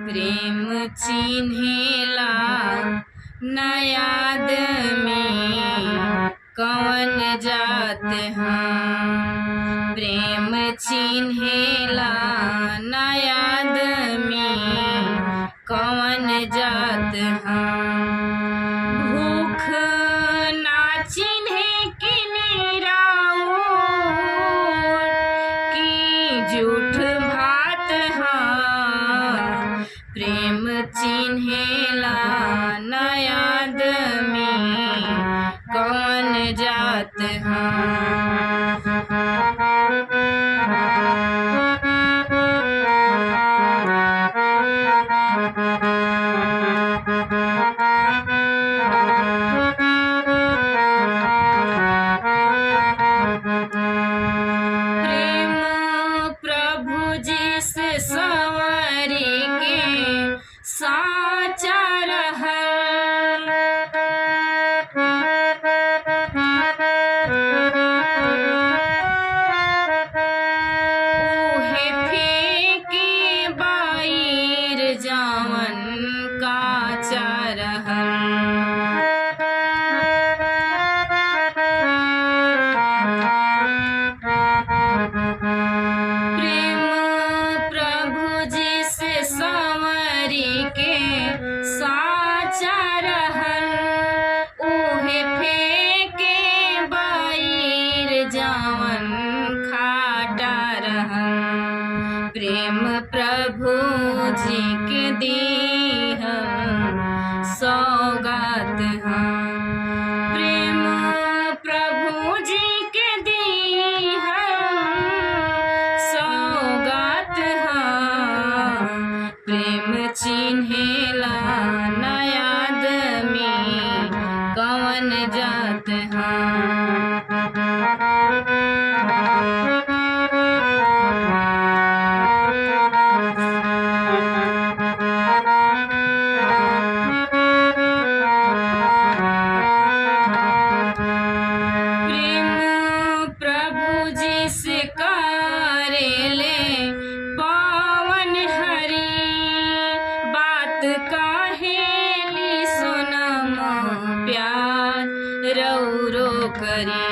प्रेम चिन्हेला न आदमी कौन जात हाँ। प्रेम चिन्हेला न आदमी कौन जात हाँ। भूख ना चिन्हे कि झूठ भात हाँ। प्रेम चिन्हेला न आदमी कौन जात हाँ। प्रेम प्रभु जी से संवरी के साचा रहल। उहे फेंके बाइर जावन काचा रहल। प्रेम प्रभु जी से संवरी के साचा रहल। उहे फेंके बाइर जावन खाटा रहल। प्रेम प्रभु जी के दीहल सौगात हाँ। प्रेम प्रभु जी के दीहल सौगात हाँ। प्रेम चिन्हेला न आदमी कौन जात हाँ। प्रेम प्रभु जी से करेले पावन हरि बात काहेली सोनम प्यार रौरो करी।